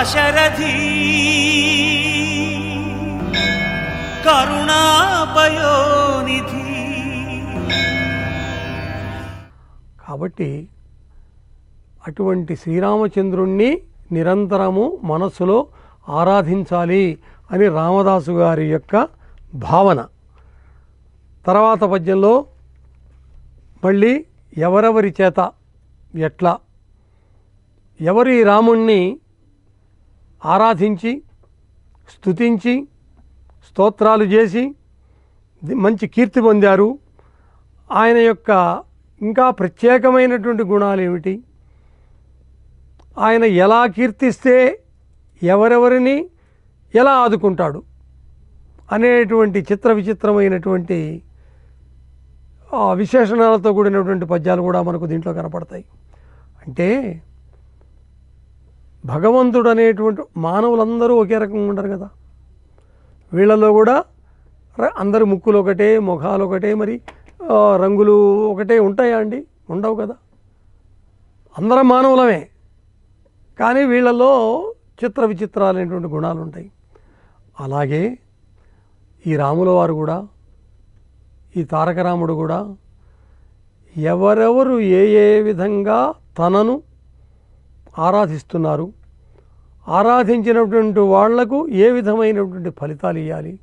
దాశరథి కరుణాపయోనిధి. కాబట్టి అటువంటి శ్రీరామచంద్రుణ్ణి నిరంతరము మనస్సులో ఆరాధించాలి అని రామదాసు గారి యొక్క భావన. తర్వాత పద్యంలో మళ్ళీ ఎవరెవరి చేత ఎట్లా ఎవరి రాముణ్ణి ఆరాధించి స్తుతించి స్తోత్రాలు చేసి మంచి కీర్తి పొందారు, ఆయన యొక్క ఇంకా ప్రత్యేకమైనటువంటి గుణాలు ఏమిటి, ఆయన ఎలా కీర్తిస్తే ఎవరెవరిని ఎలా ఆదుకుంటాడు అనేటువంటి చిత్ర విచిత్రమైనటువంటి విశేషణాలతో కూడినటువంటి పద్యాలు కూడా మనకు దీంట్లో కనపడతాయి. అంటే భగవంతుడు అనేటువంటి మానవులందరూ ఒకే రకంగా ఉండరు కదా, వీళ్ళలో కూడా అందరి ముక్కులు ఒకటే, ముఖాలు ఒకటే, మరి రంగులు ఒకటే ఉంటాయా అండి? ఉండవు కదా. అందరం మానవులమే, కానీ వీళ్ళలో చిత్ర విచిత్రాలైనటువంటి గుణాలు ఉంటాయి. అలాగే ఈ రాముల వారు కూడా, ఈ తారక రాముడు కూడా ఎవరెవరు ఏ ఏ విధంగా తనను ఆరాధిస్తున్నారు, ఆరాధించినటువంటి వాళ్లకు ఏ విధమైనటువంటి ఫలితాలు ఇవ్వాలి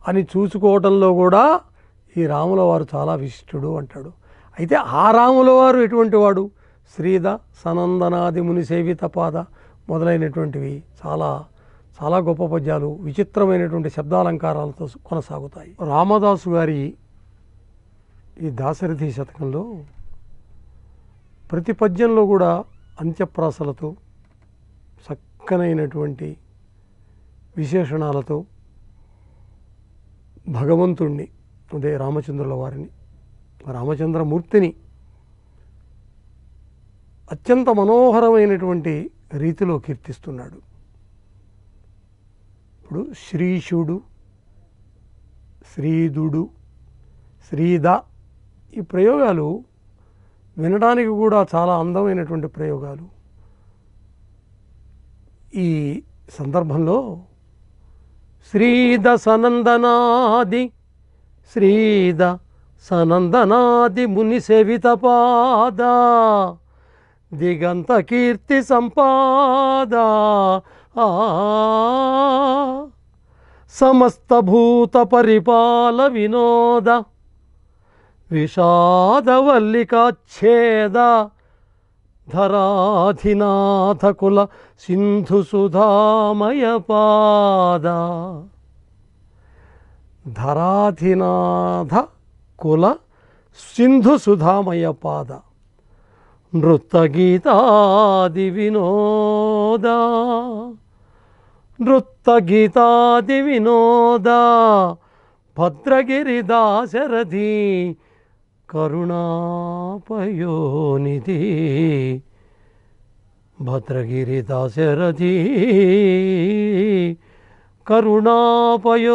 అని చూసుకోవటంలో కూడా ఈ రాముల వారు చాలా విశిష్టుడు అంటాడు. అయితే ఆ రాముల వారు ఎటువంటి వాడు? శ్రీద సనందనాది ముని సేవిత పాద మొదలైనటువంటివి చాలా చాలా గొప్ప పద్యాలు విచిత్రమైనటువంటి శబ్దాలంకారాలతో కొనసాగుతాయి. రామదాసు గారి ఈ దాశరథి శతకంలో ప్రతి పద్యంలో కూడా అంత్యప్రాసలతో చక్కనైనటువంటి విశేషణాలతో భగవంతుణ్ణి, అదే రామచంద్రుల వారిని, రామచంద్రమూర్తిని అత్యంత మనోహరమైనటువంటి రీతిలో కీర్తిస్తున్నాడు. ఇప్పుడు శ్రీశుడు, శ్రీదుడు, శ్రీద ఈ ప్రయోగాలు వినడానికి కూడా చాలా అందమైనటువంటి ప్రయోగాలు. ఈ సందర్భంలో శ్రీద సనందనాది, శ్రీద సనందనాది ముని సేవిత పాద దిగంత కీర్తి సంపాద సమస్త భూత పరిపాల వినోద విషాదవల్లికాచ్ఛేద ధరాధినాథ కుల సింధు సుధామయ పాద. ధరాధినాథ కుల సింధు సుధామయ పాద నృత్తగీతాది వినోద, నృత్తగీతాది వినోద భద్రగిరి దాశరథి కరుణాపయోనిధి. భద్రగిరి దాశరథి కరుణాపయోనిధి.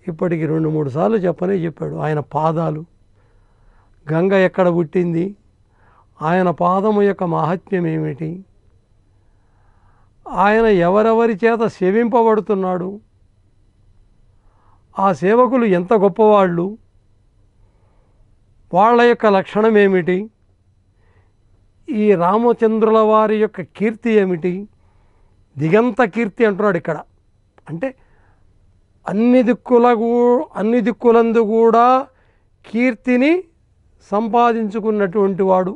ఇప్పటికి 2-3 సార్లు చెప్పాడు. ఆయన పాదాలు, గంగ ఎక్కడ పుట్టింది, ఆయన పాదము యొక్క మహాత్మ్యం ఏమిటి, ఆయన ఎవరెవరి చేత సేవింపబడుతున్నాడు, ఆ సేవకులు ఎంత గొప్పవాళ్ళు, వాళ్ళ యొక్క లక్షణం ఏమిటి, ఈ రామచంద్రుల వారి యొక్క కీర్తి ఏమిటి, దిగంత కీర్తి అంటున్నాడు ఇక్కడ. అంటే అన్ని దిక్కులందు కూడా కీర్తిని సంపాదించుకున్నటువంటి వాడు,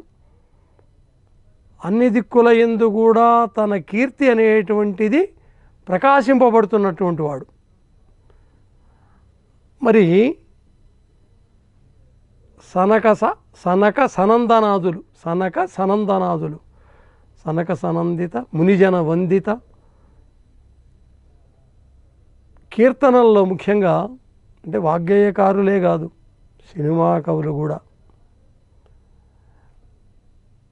అన్ని దిక్కుల యందు కూడా తన కీర్తి అనేటువంటిది ప్రకాశింపబడుతున్నటువంటి వాడు. మరి సనక సనందనాదులు, సనక సనందిత మునిజన వందిత కీర్తనల్లో ముఖ్యంగా, అంటే వాగ్గేయకారులే కాదు, సినిమా కవులు కూడా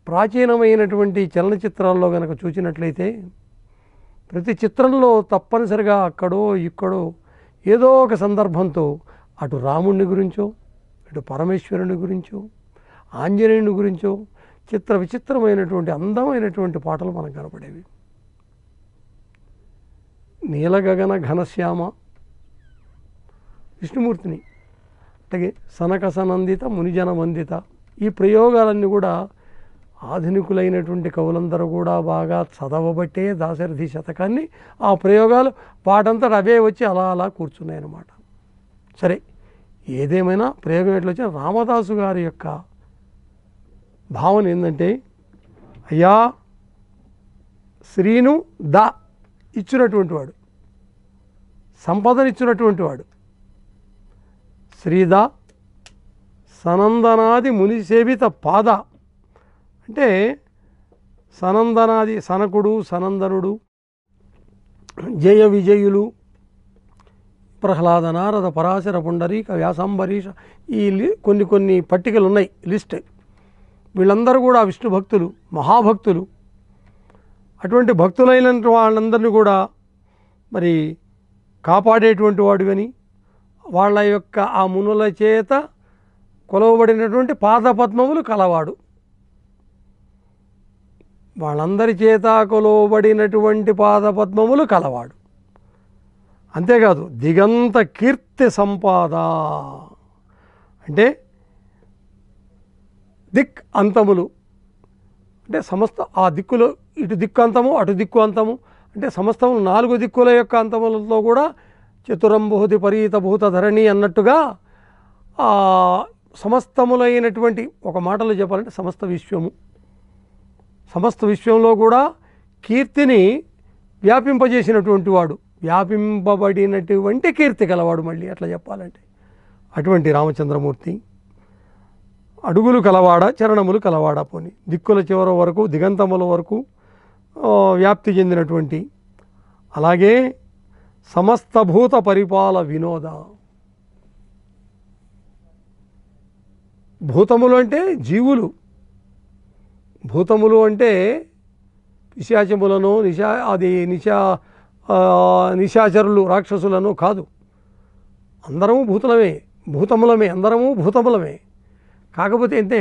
ప్రాచీనమైనటువంటి చలనచిత్రాల్లో కనుక చూసినట్లయితే ప్రతి చిత్రంలో తప్పనిసరిగా అక్కడో ఇక్కడో ఏదో ఒక సందర్భంతో అటు రాముడిని గురించో, ఇటు పరమేశ్వరుని గురించో, ఆంజనేయుని గురించో చిత్ర విచిత్రమైనటువంటి అందమైనటువంటి పాటలు మనకు కనపడేవి. నీలగగన ఘనశ్యామ విష్ణుమూర్తిని, అంటే సనక సనందిత మునిజన వందిత, ఈ ప్రయోగాలన్నీ కూడా ఆధునికులైనటువంటి కవులందరూ కూడా బాగా చదవబట్టే దాశరథి శతకాన్ని ఆ ప్రయోగాలు పాటంతట అవే వచ్చి అలా అలా కూర్చున్నాయి అన్నమాట. సరే, ఏదేమైనా ప్రయోగం ఎట్లా వచ్చినా రామదాసు గారి యొక్క భావన ఏంటంటే, అయ్యా శ్రీను ద ఇచ్చినటువంటి వాడు, సంపదనిచ్చినటువంటి వాడు, శ్రీద సనందనాది ముని సేవిత పాద, అంటే సనందనాది సనకుడు సనందనుడు జయ విజయులు ప్రహ్లాద నారద పరాశర పుండరీక వ్యాసాంబరీష, ఈ కొన్ని పట్టికలు ఉన్నాయి, లిస్ట్. వీళ్ళందరూ కూడా విష్ణు భక్తులు, మహాభక్తులు. అటువంటి భక్తులైన వాళ్ళందరినీ కూడా మరి కాపాడేటువంటి వాడువని, వాళ్ళ యొక్క ఆ మునుల చేత కొలవబడినటువంటి పాదపద్మములు కలవాడు, వాళ్ళందరి చేత కొలవబడినటువంటి పాదపద్మములు కలవాడు. అంతేకాదు దిగంత కీర్తి సంపాద, అంటే దిక్ అంతములు, అంటే సమస్త ఆ దిక్కులు, ఇటు దిక్కు అంతము అటు దిక్కు అంతము, అంటే సమస్తములు 4 దిక్కుల యొక్క అంతములతో కూడా చతురంబుహతి పరీత భూత ధరణి అన్నట్టుగా సమస్తములైనటువంటి, ఒక మాటలో చెప్పాలంటే సమస్త విశ్వంలో కూడా కీర్తిని వ్యాపింపజేసినటువంటి వాడు, వ్యాపింపబడినటువంటి కీర్తి కలవాడు. మళ్ళీ అట్లా చెప్పాలంటే అటువంటి రామచంద్రమూర్తి అడుగులు కలవాడ చరణములు కలవాడ, పోని దిక్కుల చివర వరకు దిగంతముల వరకు వ్యాప్తి చెందినటువంటి, అలాగే సమస్త భూత పరిపాల వినోద. భూతములు అంటే జీవులు, భూతములు అంటే పిశాచములను నిశాచరులు రాక్షసులను కాదు, అందరము భూతములమే, అందరము భూతములమే. కాకపోతే అంటే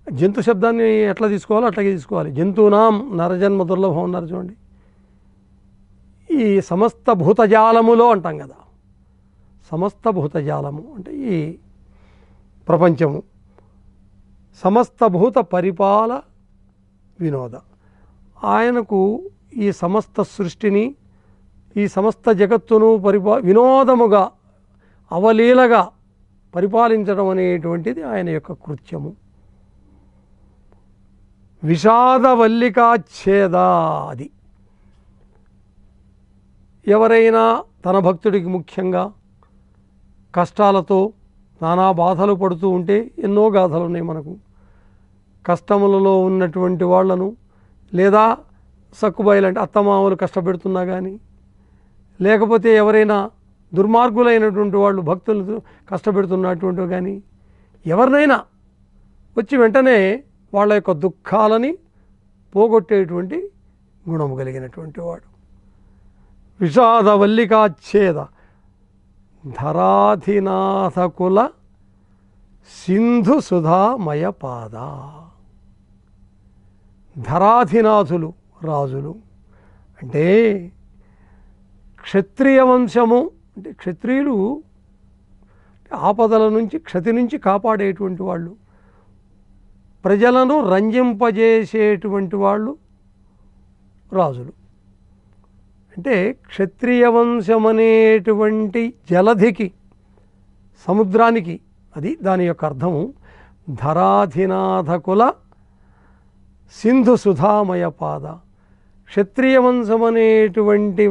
జంతు శబ్దాన్ని ఎట్లా తీసుకోవాలో అట్లాగే తీసుకోవాలి. జంతువునాం నరజన్మ దుర్లభం అన్నారు చూడండి. ఈ సమస్త భూతజాలములో అంటాం కదా, సమస్త భూతజాలము అంటే ఈ ప్రపంచము, సమస్త భూత పరిపాల వినోద. ఆయనకు ఈ సమస్త సృష్టిని, ఈ సమస్త జగత్తును వినోదముగా అవలీలగా పరిపాలించడం అనేటువంటిది ఆయన యొక్క కృత్యము. విషాదవల్లికాచ్ఛేద, అది ఎవరైనా తన భక్తుడికి ముఖ్యంగా కష్టాలతో నానా బాధలు పడుతూ ఉంటే, ఎన్నో గాథలు ఉన్నాయి మనకు. కష్టములలో ఉన్నటువంటి వాళ్లను, లేదా సక్కుబాయిలంటే అత్తమామలు కష్టపెడుతున్నా కానీ, లేకపోతే ఎవరైనా దుర్మార్గులైనటువంటి వాళ్ళు భక్తులు కష్టపెడుతున్నటువంటి కానీ, ఎవరినైనా వచ్చి వెంటనే వాళ్ళ యొక్క దుఃఖాలని పోగొట్టేటువంటి గుణము కలిగినటువంటి వాడు. విషాదవల్లికాచ్ఛేద ధరాధినాథకుల సింధు సుధామయ పాద. ధరాధినాథులు రాజులు అంటే క్షత్రియ వంశము, అంటే క్షత్రియులు ఆపదల నుంచి క్షతి నుంచి కాపాడేటువంటి వాళ్ళు, ప్రజలను రంజింపజేసేటువంటి వాళ్ళు రాజులు. అంటే క్షత్రియ వంశం అనేటువంటి జలధికి, సముద్రానికి, అది దాని యొక్క అర్థము. ధరాధినాథకుల సింధు సుధామయ పాద, క్షత్రియ వంశం అనేటువంటి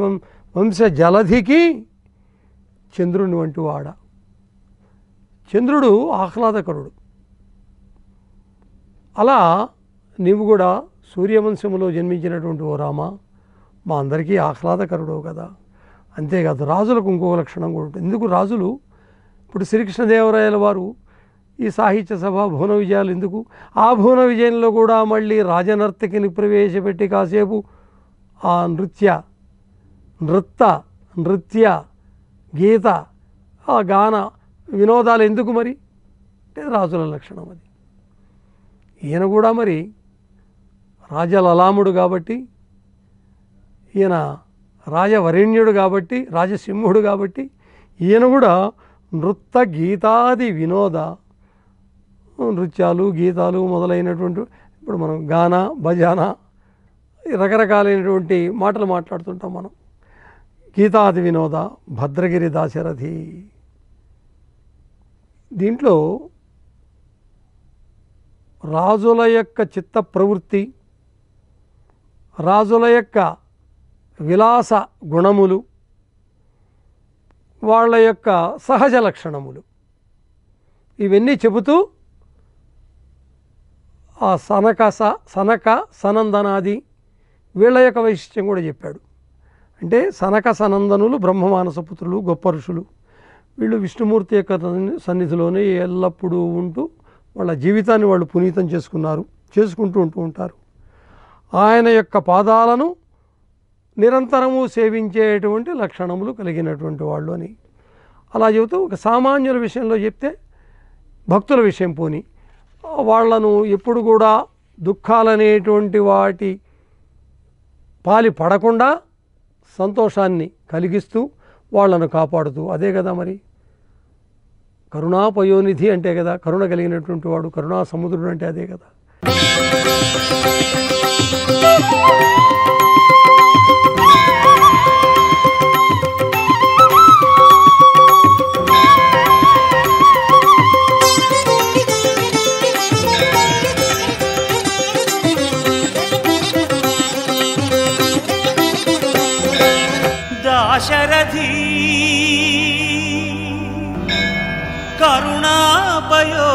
వంశ జలధికి చంద్రుని వంటి వాడ. చంద్రుడు ఆహ్లాదకరుడు. అలా నీవు కూడా సూర్యవంశములో జన్మించినటువంటి ఓ రామ, మా అందరికీ ఆహ్లాదకరుడు కదా. అంతేకాదు రాజులకు ఇంకొక లక్షణం కూడా ఉంటుంది. ఎందుకు రాజులు, ఇప్పుడు శ్రీకృష్ణదేవరాయల వారు ఈ సాహిత్య సభ భువన విజయాలు ఎందుకు, ఆ భువన విజయంలో కూడా మళ్ళీ రాజనర్తకిని ప్రవేశపెట్టి కాసేపు ఆ నృత్య గీత ఆ గాన వినోదాలు ఎందుకు మరి అంటే రాజుల లక్షణం అది. ఈయన కూడా మరి రాజలలాముడు కాబట్టి, ఈయన రాజవరేణ్యుడు కాబట్టి, రాజసింహుడు కాబట్టి, ఈయన కూడా నృత్త గీతాది వినోద, నృత్యాలు గీతాలు మొదలైనటువంటి, ఇప్పుడు మనం గానా బజానా రకరకాలైనటువంటి మాటలు మాట్లాడుతుంటాం మనం. గీతాది వినోద భద్రగిరి దాశరథి. దీంట్లో రాజుల యొక్క చిత్త ప్రవృత్తి, రాజుల యొక్క విలాస గుణములు, వాళ్ళ యొక్క సహజ లక్షణములు, ఇవన్నీ చెబుతూ ఆ సనక సనందనాది వీళ్ళ యొక్క వైశిష్ట్యం కూడా చెప్పాడు. అంటే సనక సనందనులు బ్రహ్మమానస పుత్రులు, గొప్ప ఋషులు. వీళ్ళు విష్ణుమూర్తి యొక్క సన్నిధిలోనే ఎల్లప్పుడూ ఉంటూ వాళ్ళ జీవితాన్ని వాళ్ళు పునీతం చేసుకుంటూ ఉంటారు. ఆయన యొక్క పాదాలను నిరంతరము సేవించేటువంటి లక్షణములు కలిగినటువంటి వాళ్ళు అని అలా చెబుతూ, ఒక సామాన్యుల విషయంలో చెప్తే భక్తుల విషయం పోని వాళ్లను ఎప్పుడు కూడా దుఃఖాలనేటువంటి వాటి పాలి పడకుండా సంతోషాన్ని కలిగిస్తూ వాళ్ళను కాపాడుతూ, అదే కదా మరి కరుణాపయోనిధి అంటే కదా, కరుణ కలిగినటువంటి వాడు, కరుణా సముద్రుడు అంటే అదే కదా. దాశరథి కరుణాపయో